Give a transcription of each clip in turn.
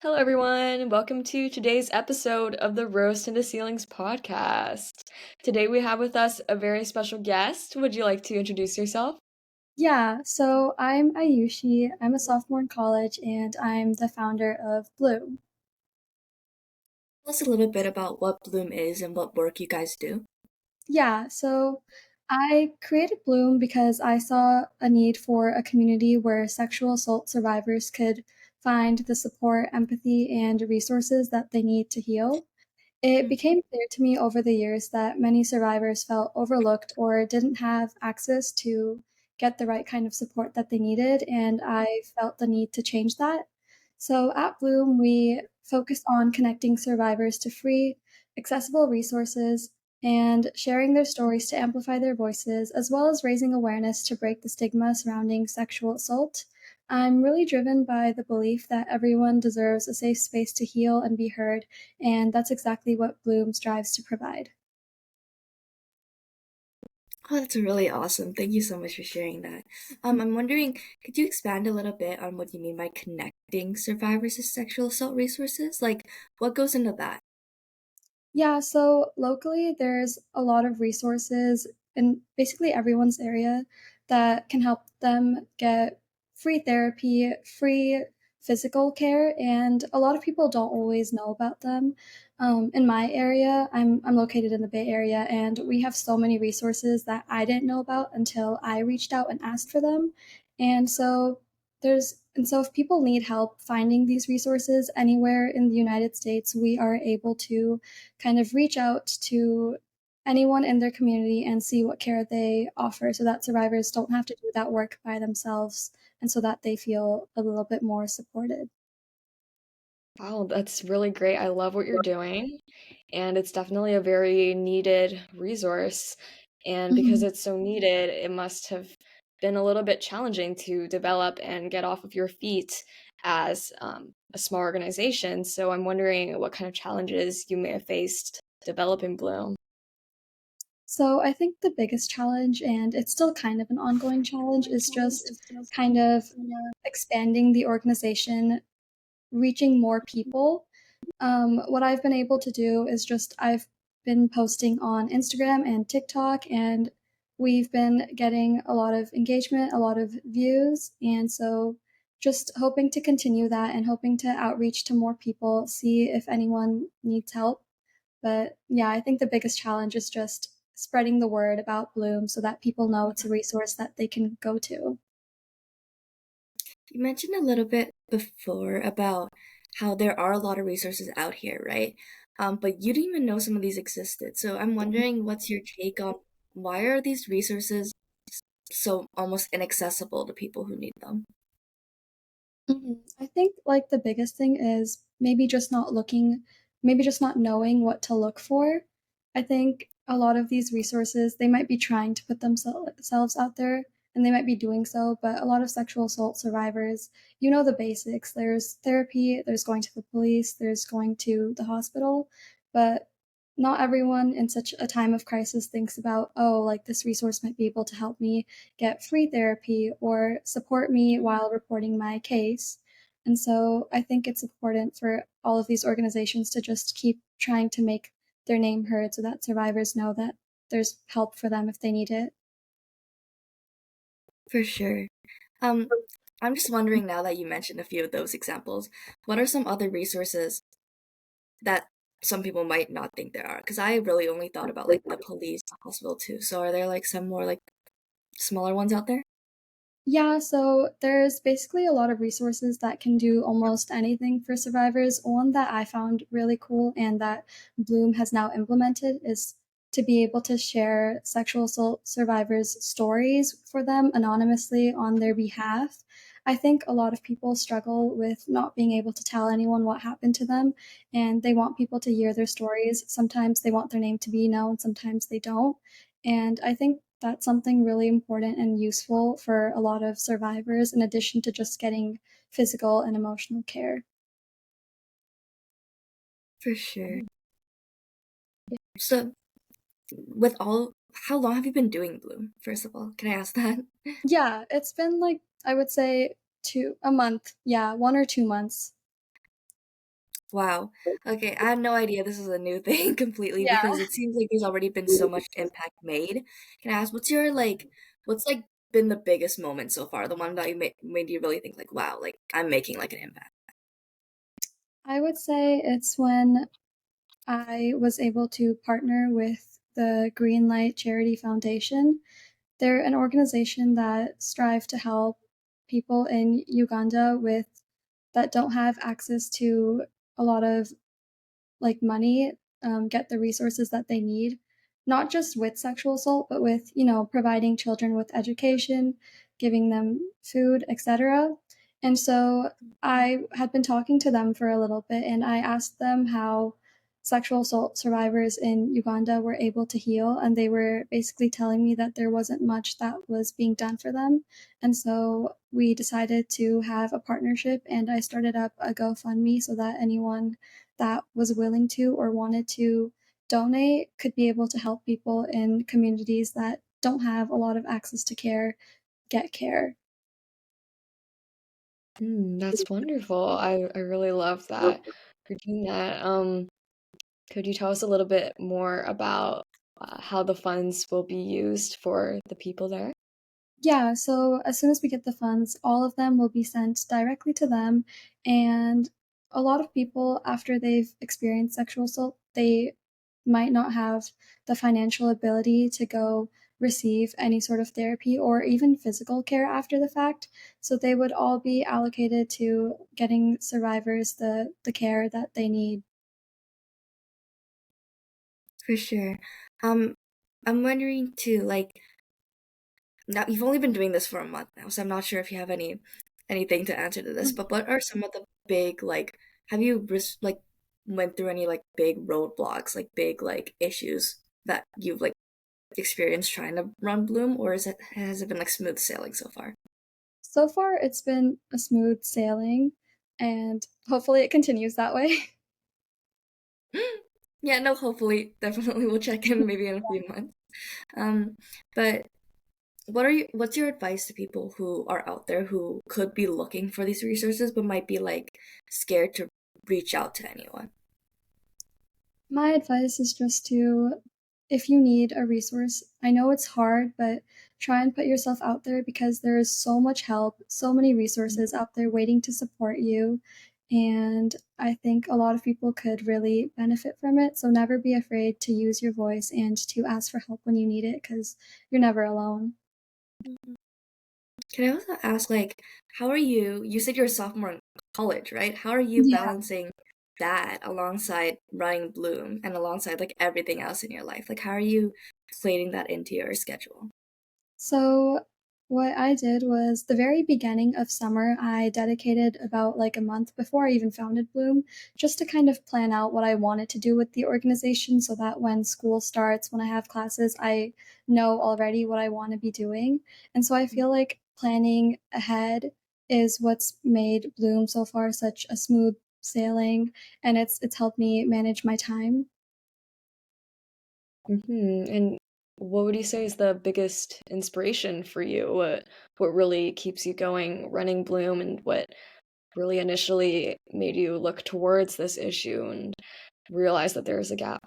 Hello, everyone. Welcome to today's episode of the Roast into Ceilings podcast. Today, we have with us a very special guest. Would you like to introduce yourself? Yeah, so I'm Aayushi. I'm a sophomore in college and I'm the founder of Bloom. Tell us a little bit about what Bloom is and what work you guys do. Yeah, so I created Bloom because I saw a need for a community where sexual assault survivors could find the support, empathy, and resources that they need to heal. It became clear to me over the years that many survivors felt overlooked or didn't have access to get the right kind of support that they needed, and I felt the need to change that. So at Bloom, we focus on connecting survivors to free, accessible resources and sharing their stories to amplify their voices, as well as raising awareness to break the stigma surrounding sexual assault. I'm really driven by the belief that everyone deserves a safe space to heal and be heard, and that's exactly what Bloom strives to provide. Oh, that's really awesome. Thank you so much for sharing that. I'm wondering, could you expand a little bit on what you mean by connecting survivors to sexual assault resources? Like, what goes into that? Yeah, so locally, there's a lot of resources in basically everyone's area that can help them get free therapy, free physical care, and a lot of people don't always know about them. In my area, I'm located in the Bay Area, and we have so many resources that I didn't know about until I reached out and asked for them. And so if people need help finding these resources anywhere in the United States, we are able to kind of reach out to anyone in their community and see what care they offer so that survivors don't have to do that work by themselves and so that they feel a little bit more supported. Wow, that's really great. I love what you're doing, and it's definitely a very needed resource. And because Mhm. it's so needed, it must have been a little bit challenging to develop and get off of your feet as a small organization. So I'm wondering what kind of challenges you may have faced developing Bloom. So I think the biggest challenge, and it's still kind of an ongoing challenge, is just kind of expanding the organization, reaching more people. What I've been able to do is just I've been posting on Instagram and TikTok, and we've been getting a lot of engagement, a lot of views, and so just hoping to continue that and hoping to outreach to more people, see if anyone needs help. But yeah, I think the biggest challenge is just spreading the word about Bloom so that people know it's a resource that they can go to. You mentioned a little bit before about how there are a lot of resources out here, right? But you didn't even know some of these existed. So I'm wondering, what's your take on why are these resources so almost inaccessible to people who need them? I think like the biggest thing is maybe just not knowing what to look for. I think a lot of these resources, they might be trying to put themselves out there and they might be doing so, but a lot of sexual assault survivors, you know the basics. There's therapy, there's going to the police, there's going to the hospital, but not everyone in such a time of crisis thinks about, oh, like this resource might be able to help me get free therapy or support me while reporting my case. And so I think it's important for all of these organizations to just keep trying to make their name heard so that survivors know that there's help for them if they need it. For sure. Um, I'm just wondering now that you mentioned a few of those examples, what are some other resources that some people might not think there are? Because I really only thought about like the police, hospital too. So are there like some more like smaller ones out there? Yeah, so there's basically a lot of resources that can do almost anything for survivors. One that I found really cool and that Bloom has now implemented is to be able to share sexual assault survivors' stories for them anonymously on their behalf. I think a lot of people struggle with not being able to tell anyone what happened to them, and they want people to hear their stories. Sometimes they want their name to be known, sometimes they don't. And I think that's something really important and useful for a lot of survivors, in addition to just getting physical and emotional care. For sure. So with all, how long have you been doing Bloom? First of all, can I ask that? Yeah, it's been like, I would say, a month. Yeah, 1 or 2 months. Wow. Okay, I had no idea this is a new thing completely Yeah. because it seems like there's already been so much impact made. Can I ask what's like been the biggest moment so far? The one that made you really think like, wow, like I'm making like an impact. I would say it's when I was able to partner with the Green Light Charity Foundation. They're an organization that strive to help people in Uganda with that don't have access to a lot of like money, get the resources that they need, not just with sexual assault, but with, providing children with education, giving them food, etc. And so I had been talking to them for a little bit and I asked them how sexual assault survivors in Uganda were able to heal. And they were basically telling me that there wasn't much that was being done for them. And so we decided to have a partnership and I started up a GoFundMe so that anyone that was willing to or wanted to donate could be able to help people in communities that don't have a lot of access to care get care. That's wonderful. I really love that you're doing that. Could you tell us a little bit more about how the funds will be used for the people there? Yeah, so as soon as we get the funds, all of them will be sent directly to them. And a lot of people, after they've experienced sexual assault, they might not have the financial ability to go receive any sort of therapy or even physical care after the fact. So they would all be allocated to getting survivors the care that they need. For sure. Um, I'm wondering too, like now you've only been doing this for a month now, so I'm not sure if you have anything to answer to this, but what are some of the big like have you like went through any like big roadblocks, like big like issues that you've like experienced trying to run Bloom, or has it been like smooth sailing so far? So far, it's been a smooth sailing, and hopefully it continues that way. Yeah, no, hopefully, definitely we'll check in maybe in a few months. Um, but what's your advice to people who are out there who could be looking for these resources but might be like scared to reach out to anyone? My advice is just to, if you need a resource, I know it's hard, but try and put yourself out there because there is so much help, so many resources out there waiting to support you. And I think a lot of people could really benefit from it. So never be afraid to use your voice and to ask for help when you need it because you're never alone. Can I also ask, like, how are you said you're a sophomore in college, right? How are you Yeah. balancing that alongside running Bloom and alongside like everything else in your life? Like, how are you plating that into your schedule? So, what I did was the very beginning of summer, I dedicated about like a month before I even founded Bloom just to kind of plan out what I wanted to do with the organization so that when school starts, when I have classes, I know already what I want to be doing. And so I feel like planning ahead is what's made Bloom so far such a smooth sailing and it's helped me manage my time. And what would you say is the biggest inspiration for you? What really keeps you going running Bloom and what really initially made you look towards this issue and realize that there is a gap?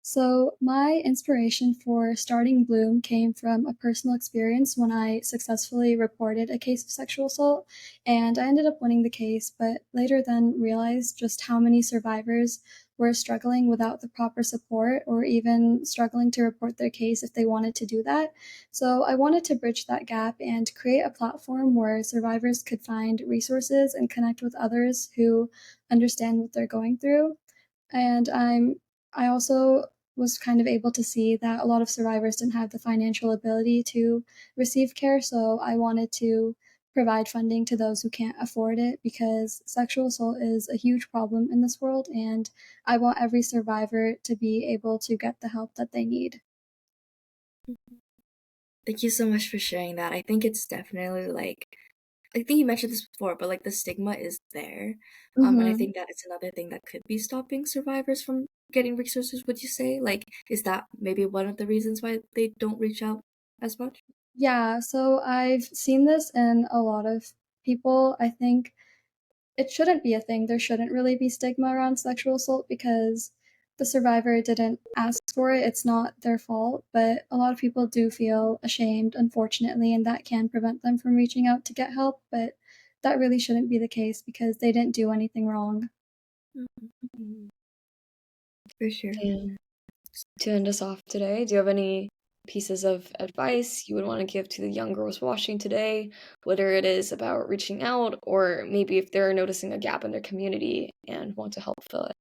So, my inspiration for starting Bloom came from a personal experience when I successfully reported a case of sexual assault, and I ended up winning the case, but later then realized just how many survivors were struggling without the proper support or even struggling to report their case if they wanted to do that. So, I wanted to bridge that gap and create a platform where survivors could find resources and connect with others who understand what they're going through. And I also was kind of able to see that a lot of survivors didn't have the financial ability to receive care, so I wanted to provide funding to those who can't afford it because sexual assault is a huge problem in this world, and I want every survivor to be able to get the help that they need. Thank you so much for sharing that. I think it's definitely like I think you mentioned this before, but like the stigma is there. And I Mhm. think that it's another thing that could be stopping survivors from getting resources, would you say? Like, is that maybe one of the reasons why they don't reach out as much? Yeah, so I've seen this in a lot of people. I think it shouldn't be a thing. There shouldn't really be stigma around sexual assault because the survivor didn't ask for it. It's not their fault, but a lot of people do feel ashamed, unfortunately, and that can prevent them from reaching out to get help, but that really shouldn't be the case because they didn't do anything wrong. Mhm. For sure. And to end us off today, do you have any pieces of advice you would want to give to the young girls watching today, whether it is about reaching out or maybe if they're noticing a gap in their community and want to help fill it?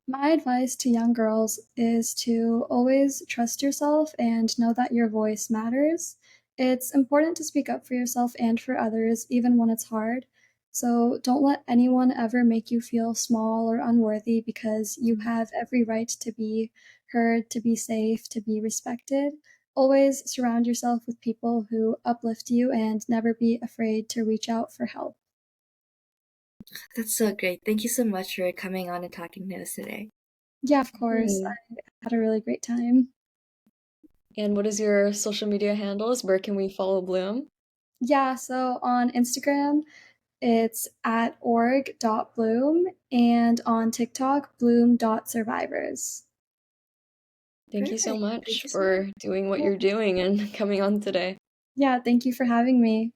My advice to young girls is to always trust yourself and know that your voice matters. It's important to speak up for yourself and for others, even when it's hard. So don't let anyone ever make you feel small or unworthy because you have every right to be heard, to be safe, to be respected. Always surround yourself with people who uplift you and never be afraid to reach out for help. That's so great. Thank you so much for coming on and talking to us today. Yeah, of course. Hmm. I had a really great time. And what is your social media handles? Where can we follow Bloom? Yeah, so on Instagram, it's at org.bloom, and on TikTok, bloom.survivors. Thank you so Perfect. Thank much you so much. for doing what Yeah, you're doing and coming on today. yeah, thank you for having me.